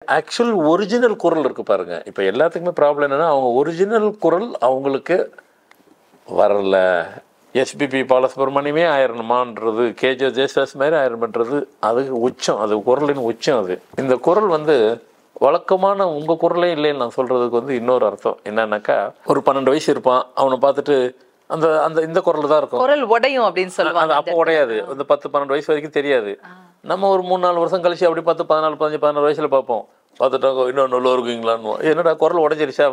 Actual original குரல் இருக்குது பாருங்கள். இப்போ எல்லாத்துக்குமே ப்ராப்ளம் என்னென்னா அவங்க ஒரிஜினல் குரல் அவங்களுக்கு வரல. எஸ்பிபி பாலசுப்ரமணியமே ஆயிரணுமான்றது, கேஜே ஜேசுதாஸ் மாதிரி ஆயிரணுன்றது அது உச்சம், அது குரலின் உச்சம். அது இந்த குரல் வந்து வழக்கமான உங்கள் குரலே இல்லைன்னு நான் சொல்கிறதுக்கு வந்து இன்னொரு அர்த்தம் என்னன்னாக்கா, ஒரு 12 வயசு இருப்பான், அவனை பார்த்துட்டு அந்த அந்த இந்த குரல் தான் இருக்கும், குரல் உடையும் அப்படின்னு சொல்லுவாங்க. அது அப்போ உடையாது, அந்த 10-12 வயசு வரைக்கும் தெரியாது. நம்ம ஒரு 3-4 வருஷம் கழிச்சு அப்படி பார்த்து 14-15-16 வயசில் பார்ப்போம், பார்த்துட்டாங்க இன்னும் நல்லா இருக்குங்களான்னு. என்னடா குரல் உடைஞ்சிருச்சா,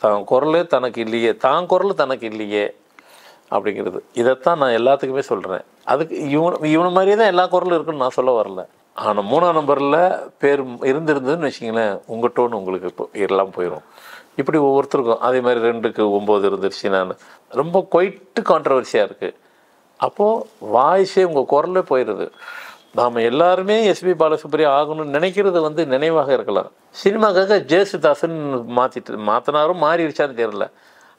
தான் குரலே தனக்கு இல்லையே, தான் குரல் தனக்கு இல்லையே அப்படிங்கிறது. இதைத்தான் நான் எல்லாத்துக்குமே சொல்கிறேன். அதுக்கு இவனை மாதிரியே தான் எல்லா குரலும் இருக்குன்னு நான் சொல்ல வரல. ஆனால் 3ஆம் நம்பரில் பேர் இருந்திருந்ததுன்னு வச்சிங்களேன், உங்கள் டோன் உங்களுக்கு இப்போ எல்லாம் போயிடும். இப்படி ஒவ்வொருத்தருக்கும் அதே மாதிரி 2க்கு 9 இருந்துருச்சு. நான் ரொம்ப குவைட்டு கான்ட்ரவர்சியாக இருக்குது. அப்போது வாய்ஸே உங்கள் குரலே போயிடுது. நாம் எல்லாருமே எஸ்பி பாலசுப்ரியா ஆகணும்னு நினைக்கிறது வந்து நினைவாக இருக்கலாம். சினிமாக்காக ஜேசுதாஸ்ன்னு மாற்றினாரும் மாறிடுச்சான்னு தெரியல.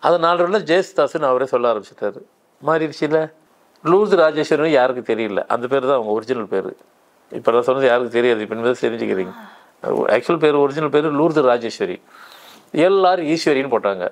அது 4 ஜேசுதாஸ்ன்னு அவரே சொல்ல ஆரம்பிச்சிட்டாரு, மாறிடுச்சுல. லூர்து ராஜேஸ்வரன் யாருக்கு தெரியல, அந்த பேர் தான் அவங்க ஒரிஜினல் பேர். இப்போ நான் சொன்னது யாருக்கு தெரியாது, இப்போ இனிமேல் தெரிஞ்சுக்கிறீங்க. ஆக்சுவல் பேர் ஒரிஜினல் பேர் லூர்து ராஜேஸ்வரி, எல்லாரும் ஈஸ்வரின்னு போட்டாங்க.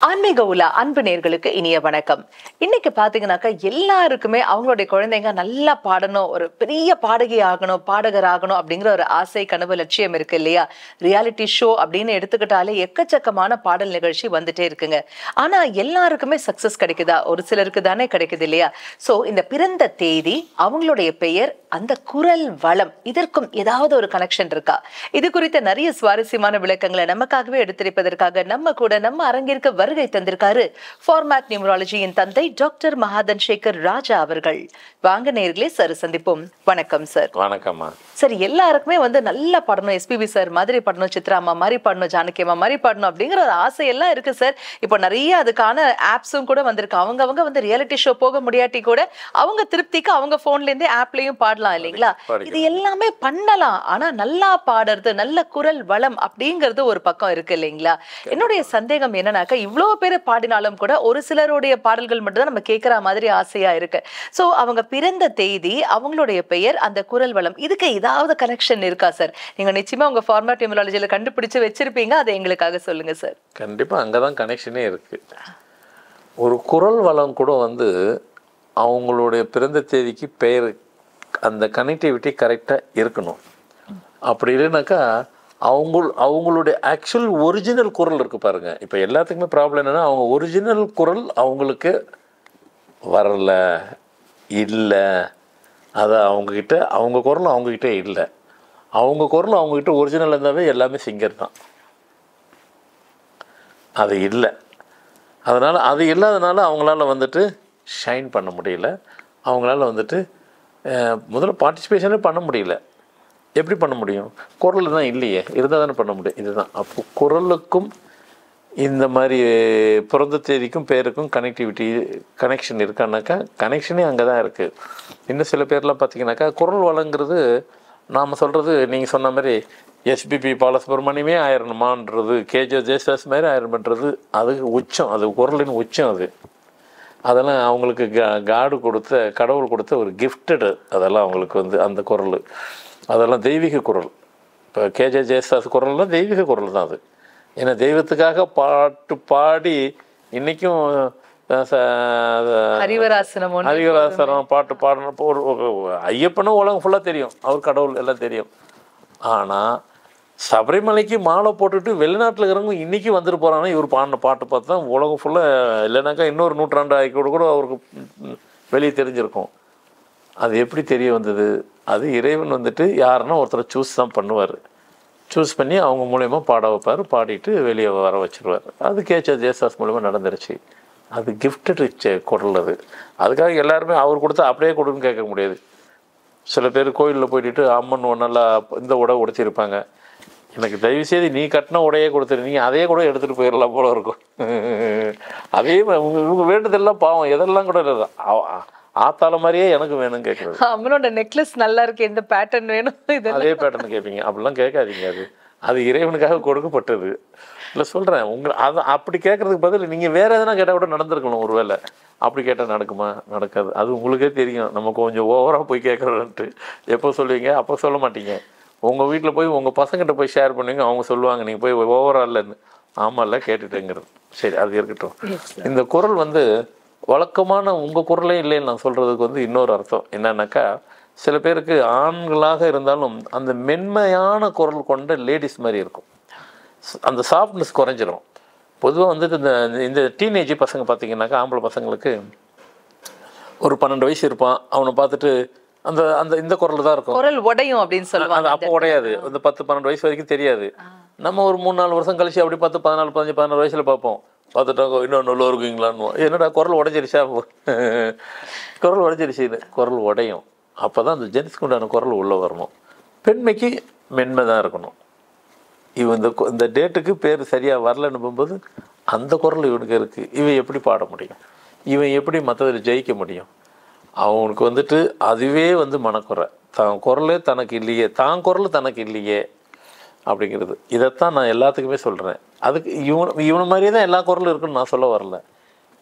ஆன்மீக உலா அன்பு நேர்களுக்கு இனிய வணக்கம். இன்னைக்கு பாத்தீங்கன்னாக்கா எல்லாருக்குமே அவங்களுடைய குழந்தைங்க நல்லா பாடணும், ஒரு பெரிய பாடகி ஆகணும், பாடகர் ஆகணும் அப்படிங்கிற ஒரு ஆசை, கனவு, லட்சியம் இருக்கு இல்லையா? ரியாலிட்டி ஷோ அப்படின்னு எடுத்துக்கிட்டாலே எக்கச்சக்கமான பாடல் நிகழ்ச்சி வந்துட்டே இருக்குங்க. ஆனா எல்லாருக்குமே சக்சஸ் கிடைக்குதா? ஒரு சிலருக்கு தானே கிடைக்குது இல்லையா? சோ இந்த பிறந்த தேதி, அவங்களுடைய பெயர், அந்த குரல் வளம், இதற்கும் ஏதாவது ஒரு கனெக்ஷன் இருக்கா? இது குறித்த நிறைய சுவாரஸ்யமான விளக்கங்களை நமக்காகவே எடுத்திருப்பதற்காக நம்ம கூட நம்ம அரங்கிற்கு வருகை தந்திருக்காரு ஃபார்மேட் நியூமராலஜியின் தந்தை டாக்டர் மகாதன் சேகர் ராஜா அவர்கள். வாங்க நேயர்களே, சார் சந்திப்போம். வணக்கம் சார். வணக்கம்மா. சார், எல்லாருக்குமே வந்து நல்லா பாடணும், எஸ்பிபி சார் மாதிரி பாடணும், சித்ரா அம்மா மாதிரி பாடணும், ஜானகி அம்மா மாதிரி பாடணும் அப்படிங்கிற ஒரு ஆசை எல்லாம் இருக்கு சார். இப்போ நிறைய அதுக்கான ஆப்ஸும் கூட வந்திருக்கு. அவங்க வந்து ரியாலிட்டி ஷோ போக முடியாட்டி கூட அவங்க திருப்திக்கு அவங்க போன்ல இருந்தே ஆப்லயும் பாடலாம் இல்லைங்களா? இது எல்லாமே பண்ணலாம். ஆனா நல்லா பாடுறது, நல்ல குரல் வளம் அப்படிங்கிறது ஒரு பக்கம் இருக்கு இல்லைங்களா? என்னுடைய சந்தேகம் என்னன்னாக்கா, இவ்வளவு பேர் பாடினாலும் கூட ஒரு சிலருடைய பாடல்கள் மட்டும் தான் நம்ம கேட்கிற மாதிரி ஆசையா இருக்கு. சோ அவங்க பிறந்த தேதி, அவங்களுடைய பெயர், அந்த குரல் வளம், இதுக்கு ஏதாவது கனெக்ஷன் இருக்கா சார்? நீங்க நிச்சயமா உங்க ஃபார்மேட் நியூமராலஜில கண்டுபிடிச்சு வச்சிருப்பீங்க, அதை எங்களுக்காக சொல்லுங்க சார். கண்டிப்பா அங்கதான் கனெக்ஷனே இருக்கு. ஒரு குரல் வளம் கூட வந்து அவங்களுடைய பிறந்த தேதிக்கு பெயர், அந்த கனெக்டிவிட்டி கரெக்டாக இருக்கணும். அப்படி இல்லைனாக்கா அவங்களுடைய ஆக்சுவல் ஒரிஜினல் குரல் இருக்குது பாருங்கள். இப்போ எல்லாத்துக்குமே ப்ராப்ளம் என்னென்னா அவங்க ஒரிஜினல் குரல் அவங்களுக்கு வரல, இல்லை. அதை அவங்கக்கிட்ட, அவங்க குரல் அவங்கக்கிட்ட இல்லை. அவங்க குரல் அவங்கக்கிட்ட ஒரிஜினல் இருந்தாவே எல்லாமே சிங்கர் தான். அது இல்லை. அதனால் அது இல்லாதனால அவங்களால வந்துட்டு ஷைன் பண்ண முடியல. அவங்களால வந்துட்டு முதல்ல பார்ட்டிசிபேஷனே பண்ண முடியல. எப்படி பண்ண முடியும்? குரல் தான் இல்லையே, இருந்தால் தானே பண்ண முடியும். இதுதான். அப்போ குரலுக்கும் இந்த மாதிரி பிறந்த தேதிக்கும் பேருக்கும் கனெக்ஷன் இருக்கானாக்கா, கனெக்ஷனே அங்கே தான் இருக்குது. இன்னும் சில பேர்லாம் பார்த்தீங்கன்னாக்கா, குரல் வளங்கிறது நாம் சொல்கிறது நீங்கள் சொன்ன மாதிரி எஸ்பிபி பாலசுப்ரமணியமே ஆயிரணுமான்றது, கேஜே ஜேசுதாஸ் மாதிரி ஆயிரணுன்றது அது உச்சம், அது குரலின் உச்சம். அதெல்லாம் அவங்களுக்கு கடவுள் கொடுத்த ஒரு கிஃப்டடு. அதெல்லாம் அவங்களுக்கு வந்து அந்த குரல், அதெல்லாம் தெய்வீக குரல். இப்போ கேஜே ஜேசுதாஸ் குரல்லாம் தெய்வீக குரல் தான் அது. ஏன்னா தெய்வத்துக்காக பாட்டு பாடி இன்றைக்கும் ஹரிவராசனம் பாட்டு பாடணும். ஒரு ஐயப்பனும் உலகம் ஃபுல்லாக தெரியும், அவர் கடவுள் எல்லாம் தெரியும். ஆனால் சபரிமலைக்கு மாலை போட்டுட்டு வெளிநாட்டில் இருக்கிறவங்க இன்றைக்கி வந்துட்டு போகிறாங்கன்னா இவர் பாடின பாட்டு பார்த்து தான் உலகம் ஃபுல்லாக, இல்லைனாக்கா இன்னொரு 100 ஆண்டு ஆகி கூட அவருக்கு வெளியே தெரிஞ்சிருக்கும். அது எப்படி தெரிய வந்தது? அது இறைவன் வந்துட்டு யாருன்னா ஒருத்தரை சூஸ் தான் பண்ணுவார். சூஸ் பண்ணி அவங்க மூலயமா பாட வைப்பார், பாடிட்டு வெளியே வர வச்சுருவார். அது கேஜே ஜேசுதாஸ் மூலமாக நடந்துருச்சு. அது கிஃப்டட் குரல். அதுக்காக எல்லாருமே அவர் கொடுத்தா அப்படியே கொடுன்னு கேட்க முடியாது. சில பேர் கோயிலில் போயிட்டு அம்மன் நல்லா இந்த உடை உடைச்சிருப்பாங்க. எனக்கு தயவுசெய்து நீ கட்டின உடையே கொடுத்துரு, நீங்கள் அதே கூட எடுத்துகிட்டு போயிடலாம் போல இருக்கும். அதே இவங்க வேண்டுதெல்லாம் பாவம் எதெல்லாம் கூட இல்லை, ஆத்தால மாதிரியே எனக்கு வேணும்னு கேட்குறது. அம்மனோட நெக்லஸ் நல்லா இருக்கு, எந்த பேட்டர்ன் வேணும், அதே பேட்டர்ன் கேட்பீங்க. அப்படிலாம் கேட்காதீங்க. அது இறைவனுக்காக கொடுக்கப்பட்டது. இல்லை சொல்கிறேன் அதை அப்படி கேட்குறதுக்கு பதில் நீங்கள் வேறு எதனா கேட்டால் கூட நடந்திருக்கணும். ஒரு வேளை அப்படி கேட்டால் நடக்குமா? நடக்காது. அது உங்களுக்கே தெரியும். நம்ம கொஞ்சம் ஓவராக போய் கேட்குறோன்ட்டு எப்போ சொல்லுவீங்க? அப்போ சொல்ல மாட்டீங்க. உங்கள் வீட்டில் போய் உங்கள் பசங்கிட்ட போய் ஷேர் பண்ணுவீங்க. அவங்க சொல்லுவாங்க நீங்கள் போய் ஓவராக இல்லைன்னு. ஆமாம்ல கேட்டுட்டேங்கிறது. சரி, அது இருக்கட்டும். இந்த குரல் வழக்கமான உங்கள் குரலே இல்லைன்னு நான் சொல்கிறதுக்கு இன்னொரு அர்த்தம் என்னன்னாக்கா, சில பேருக்கு ஆண்களாக இருந்தாலும் அந்த மென்மையான குரல் கொண்ட லேடிஸ் மாதிரி இருக்கும். அந்த சாஃப்ட்னஸ் குறைஞ்சிரும். பொதுவாக இந்த டீனேஜ் பசங்க பார்த்தீங்கன்னாக்கா, ஆம்பளை பசங்களுக்கு ஒரு 12 வயசு இருப்பான். அவனை பார்த்துட்டு அந்த அந்த இந்த குரல் தான் இருக்கும். குரல் உடையும் அப்படின்னு சொல்லுவாங்க. அது அப்போ உடையாது. 10-12 வயசு வரைக்கும் தெரியாது. நம்ம ஒரு 3-4 வருஷம் கழிச்சு அப்படி பார்த்து 14-15-16 வயசில் பார்ப்போம். பார்த்துட்டாங்க இன்னும் நல்லா இருக்குங்களான்னு. என்னடா குரல் உடைஞ்சிருச்சா? குரல் உடைஞ்சிருச்சு. குரல் உடையும். அப்போ தான் அந்த ஜென்ஸ்க்கு உண்டான குரல் உள்ளே வரணும். பெண்மைக்கு மென்மை தான் இருக்கணும். இவன் இந்த டேட்டுக்கு பேர் சரியாக வரலன்னு போகும்போது அந்த குரல் இவனுக்கு இருக்குது. இவன் எப்படி பாட முடியும்? இவன் எப்படி மற்றதில் ஜெயிக்க முடியும்? அவனுக்கு அதுவே மனக்குறை. தான் குரலே தனக்கு இல்லையே, தான் குரல் தனக்கு இல்லையே அப்படிங்கிறது. இதைத்தான் நான் எல்லாத்துக்குமே சொல்கிறேன். அதுக்கு இவனை மாதிரியே தான் எல்லா குரலும் இருக்குன்னு நான் சொல்ல வரல.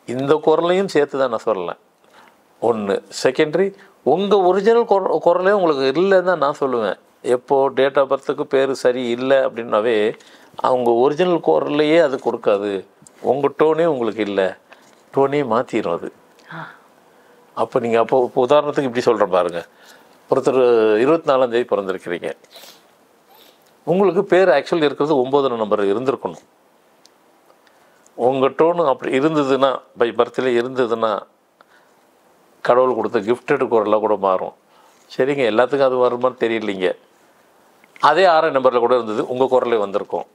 இந்த குரலையும் சேர்த்து தான் நான் சொல்லலை. ஒன்று. செகண்டரி, உங்கள் ஒரிஜினல் குரலே உங்களுக்கு இல்லைன்னு தான் நான் சொல்லுவேன். எப்போது டேட் ஆஃப் பர்த்துக்கு பேர் சரி இல்லை அப்படின்னாவே அவங்க ஒரிஜினல் குரல்லையே அது கொடுக்காது. உங்கள் டோனே உங்களுக்கு இல்லை, டோனே மாற்றிடும் அது. அப்போ நீங்கள் இப்போ உதாரணத்துக்கு இப்படி சொல்கிறேன் பாருங்கள். ஒருத்தர் 24ஆம் தேதி பிறந்திருக்கிறீங்க. உங்களுக்கு பேர் ஆக்சுவலி இருக்கிறது 9 நம்பர் இருந்திருக்கணும். உங்கள் டோனு அப்படி இருந்ததுன்னா, பை பர்த்தில் இருந்ததுன்னா, கடவுள் கொடுத்த கிஃப்டட் குரலாக கூட மாறும். சரிங்க, எல்லாத்துக்கும் அது வருமானு தெரியலைங்க. அதே 6ஆம் நம்பரில் கூட இருந்தது, உங்கள் குரலே வந்திருக்கும்.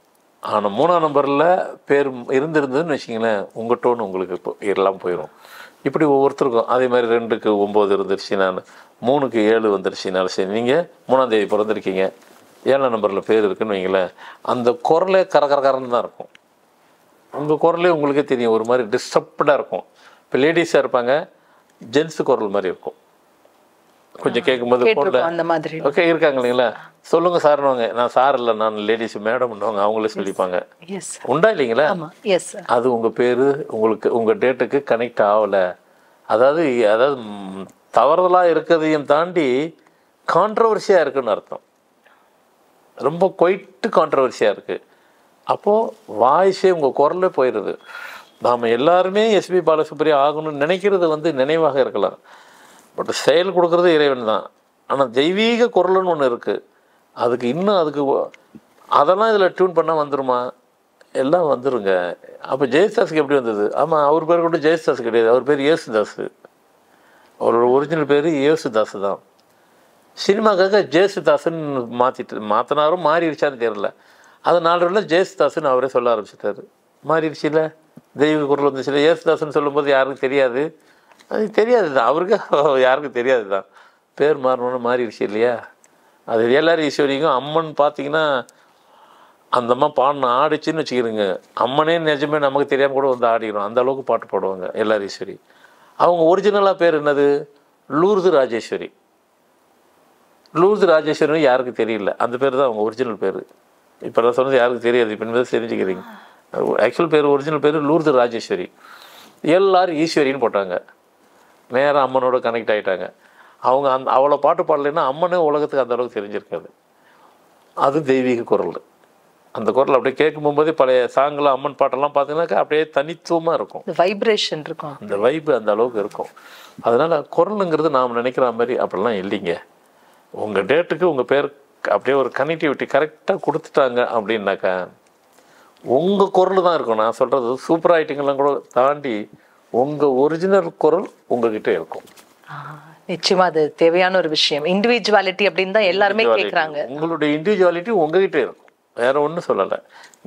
ஆனால் 3ஆம் நம்பரில் பேர் இருந்திருந்ததுன்னு வச்சிங்களேன், உங்கள் டோன் உங்களுக்கு இப்போ எல்லாம் போயிடும். இப்படி ஒவ்வொருத்தருக்கும் அதே மாதிரி 2க்கு 9 இருந்துருச்சு, நான் 3க்கு 7 வந்துருச்சுனாலும் சரி. நீங்கள் 3ஆம் தேதி பிறந்திருக்கீங்க, 7ஆம் நம்பரில் பேர் இருக்குன்னு வைங்களேன், அந்த குரலே கரகரன்னு தான் இருக்கும். உங்கள் குரலே உங்களுக்கே தெரியும், ஒரு மாதிரி டிஸ்டர்ப்டாக இருக்கும். இப்போ லேடிஸாக இருப்பாங்க, ஜென்ஸு குரல் மாதிரி இருக்கும். கொஞ்சம் கேட்கும்போது ஓகே இருக்காங்க இல்லைங்களா? சொல்லுங்க சார்னுவாங்க. நான் சார் இல்லை, நான் லேடிஸ் மேடம்னுவாங்க. அவங்களே சொல்லிப்பாங்க. உண்டா இல்லைங்களா? அது உங்கள் பேர் உங்களுக்கு உங்கள் டேட்டுக்கு கனெக்ட் ஆகலை. அதாவது தவறுதலாக இருக்கிறதையும் தாண்டி கான்ட்ரவர்சியாக இருக்குன்னு அர்த்தம். ரொம்ப குவைட்டு கான்ட்ரவர்சியாக இருக்குது. அப்போது வாய்ஸே உங்கள் குரலே போயிடுது. நாம் எல்லாருமே எஸ்பி பாலசுப்ரியா ஆகணும்னு நினைக்கிறது நினைவாக இருக்கலாம். பட் செயல் கொடுக்குறது இறைவன் தான். ஆனால் தெய்வீக குரல்னு ஒன்று இருக்குது. அதுக்கு அதெல்லாம் இதில் டியூன் பண்ணால் வந்துடுமா? எல்லாம் வந்துடுங்க. அப்போ ஜெயசுதாஸுக்கு எப்படி வந்தது? ஆமாம், அவர் பேர் கூட ஜெயசுதாஸ் கிடையாது, அவர் பேர் இயேசுதாஸ். அவரோட ஒரிஜினல் பேர் இயேசுதாஸ் தான். சினிமாக்காக ஜெயசுதாஸ்ன்னு மாற்றினாரும் மாறிடுச்சான்னு தெரியல. அது 4 நாளில் ஜெயசுதாஸ்ன்னு அவரே சொல்ல ஆரம்பிச்சிட்டாரு. மாறிடுச்சு இல்லை, தெய்வ குரல் வந்துச்சு. இயேசுதாஸ்ன்னு சொல்லும்போது யாருக்கும் தெரியாது, அது தெரியாது தான் அவருக்கு, யாருக்கும் தெரியாது தான். பேர் மாறணுன்னு மாறிடுச்சு இல்லையா? அது எல்லாரும் ஈஸ்வரிக்கும். அம்மன் பார்த்தீங்கன்னா அந்த அம்மா பாடின ஆடிச்சுன்னு வச்சுக்கிறோங்க, அம்மனே நிஜமே நமக்கு தெரியாமல் கூட ஆடிக்கிறோம். அந்த அளவுக்கு பாட்டு பாடுவாங்க எல்லாரும் ஈஸ்வரி. அவங்க ஒரிஜினலாக பேர் என்னது? லூர்து ராஜேஸ்வரி. லூர்து ராஜேஸ்வரி யாருக்கும் தெரியல, அந்த பேர் தான் அவங்க ஒரிஜினல் பேர். இப்போ நான் சொன்னது யாருக்கும் தெரியாது, இப்போ தெரிஞ்சுக்கிறீங்க. ஆக்சுவல் பேர் ஒரிஜினல் பேர் லூர்து ராஜேஸ்வரி. எல்லாரும் ஈஸ்வரின்னு போட்டாங்க, நேராக அம்மனோட கனெக்ட் ஆகிட்டாங்க. அவங்க அவ்வளோ பாட்டு பாடலைன்னா அம்மனே உலகத்துக்கு அந்த அளவுக்கு தெரிஞ்சிருக்காது. அது தெய்வீக குரல். அந்த குரல் அப்படியே கேட்கும் போதே பழைய சாங்கெலாம் அம்மன் பாட்டெல்லாம் பார்த்தீங்கன்னாக்கா அப்படியே தனித்துவமாக இருக்கும், வைப்ரேஷன் இருக்கும், அந்த வைப்பு அந்த அளவுக்கு இருக்கும். அதனால் குரலுங்கிறது நாம் நினைக்கிற மாதிரி அப்படிலாம் இல்லைங்க. உங்கள் டேட்டுக்கு உங்கள் பேர் அப்படியே ஒரு கனெக்டிவிட்டி கரெக்டாக கொடுத்துட்டாங்க அப்படின்னாக்கா உங்கள் குரல் தான் இருக்கும். நான் சொல்கிறது சூப்பர் ஐட்டிங்கெல்லாம் கூட தாண்டி உங்கள் ஒரிஜினல் குரல் உங்ககிட்ட இருக்கும். நிச்சயமா அது தேவையான ஒரு விஷயம். இண்டிவிஜுவாலிட்டி அப்படின்னு தான் எல்லாருமே கேட்குறாங்க. உங்களுடைய இண்டிவிஜுவாலிட்டி உங்ககிட்ட இருக்கும், வேற ஒன்றும் சொல்லலை.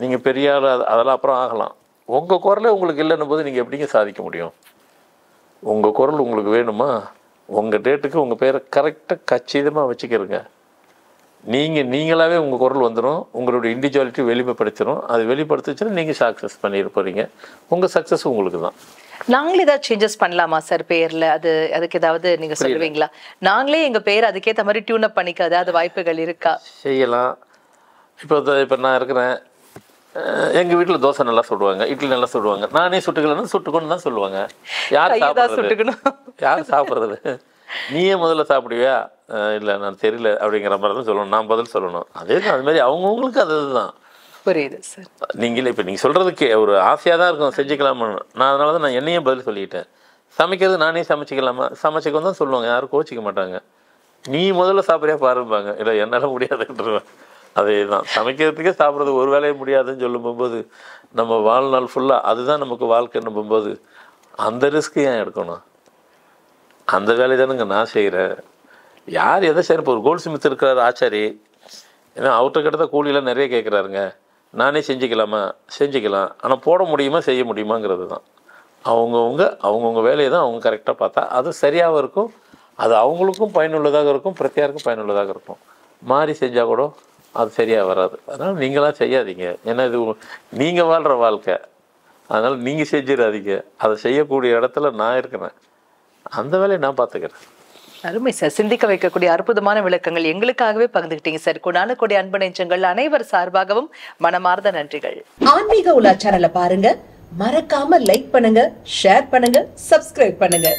நீங்கள் பெரிய ஆள் அதெல்லாம் அப்புறம் ஆகலாம். உங்கள் குரலே உங்களுக்கு இல்லைன்னும் போது நீங்கள் எப்படிங்க சாதிக்க முடியும்? உங்கள் குரல் உங்களுக்கு வேணுமா? உங்கள் டேட்டுக்கு உங்கள் பேரை கரெக்டாக கச்சிதமாக வச்சுக்கிறங்க. நீங்களாகவே உங்கள் குரல் வந்துடும், உங்களுடைய இண்டிவிஜுவாலிட்டி வெளிப்படுத்திடும். அது வெளிப்படுத்துச்சுன்னா நீங்கள் சக்ஸஸ் பண்ணியிருப்பீங்க. உங்கள் சக்ஸஸ் உங்களுக்கு தான். நாங்களே ஏதாவது சேஞ்சஸ் பண்ணலாமா சார் பேர்ல? அதுக்கு ஏதாவது நீங்க சொல்லுவீங்களா? நாங்களே எங்க பேர் அதுக்கேற்ற மாதிரி டியூன் அப் பண்ணிக்க ஏதாவது வாய்ப்புகள் இருக்கா? செய்யலாம். இப்போ நான் இருக்கிறேன், எங்கள் வீட்டில் தோசை நல்லா சுடுவாங்க, இட்லி நல்லா சுடுவாங்க. நானே சுட்டுக்கலன்னு சுட்டுக்கொண்டு தான் சொல்லுவாங்க. யார் சாப்பிட்றது? யார் சாப்பிட்றது? நீயே முதல்ல சாப்பிடுவியா? இல்லை நான் தெரியல அப்படிங்கிற மாதிரி தான் சொல்லணும். நான் பதில் சொல்லணும். அதே தான், அது மாதிரி அவங்கவுங்களுக்கு அது தான் புரியுது சார். நீங்களே இப்போ நீங்கள் சொல்கிறதுக்கு ஒரு ஆசையாக தான் இருக்கும், செஞ்சுக்கலாமா. நான் அதனால தான் நான் என்னையும் பதில் சொல்லிக்கிட்டேன். சமைக்கிறது நானே சமைச்சிக்கலாமா, சமைச்சிக்கணும் தான் சொல்லுவாங்க, யாரும் கோச்சிக்க மாட்டாங்க. நீ முதல்ல சாப்பிட்றியா பாருப்பாங்க. இல்லை என்னால் முடியாதுன்றேன். அதே தான், சமைக்கிறதுக்கே சாப்பிட்றது ஒரு வேலையே முடியாதுன்னு சொல்லும் போகும்போது நம்ம வாழ்நாள் ஃபுல்லாக அதுதான் நமக்கு வாழ்க்கைன்னு போகும்போது அந்த ரிஸ்க்கு ஏன் எடுக்கணும்? அந்த வேலையை தானுங்க நான் செய்கிறேன். யார் எதை செய்யணும்? இப்போ ஒரு கோல்ட் ஸ்மித் இருக்கிறார் ஆச்சாரி, ஏன்னா அவர்கிட்ட கிட்ட கூலியெல்லாம் நிறைய கேட்குறாருங்க. நானே செஞ்சுக்கலாமா? செஞ்சுக்கலாம். ஆனால் போட முடியுமா, செய்ய முடியுமாங்கிறது தான். அவங்கவுங்க வேலையை தான் அவங்க கரெக்டாக பார்த்தா அது சரியாகவும் இருக்கும், அது அவங்களுக்கும் பயனுள்ளதாக இருக்கும், பிரத்தியாருக்கும் பயனுள்ளதாக இருக்கும். மாறி செஞ்சால் கூட அது சரியாக வராது. அதனால் நீங்களாம் செய்யாதீங்க. ஏன்னா இது நீங்கள் வாழ்கிற வாழ்க்கை. அதனால் நீங்கள் செஞ்சிடாதீங்க. அதை செய்யக்கூடிய இடத்துல நான் இருக்கிறேன், அந்த வேலையை நான் பார்த்துக்கிறேன். அருமை சார். சிந்திக்க வைக்கக்கூடிய அற்புதமான விளக்கங்கள் எங்களுக்காகவே பகிர்ந்துக்கிட்டீங்க சார். கொடான கொடி அன்பு நெஞ்சங்கள் அனைவர் சார்பாகவும் மனமார்ந்த நன்றிகள். ஆன்மீக உலா சேனலை பாருங்க, மறக்காம லைக் பண்ணுங்க, ஷேர் பண்ணுங்க, சப்ஸ்கிரைப் பண்ணுங்க.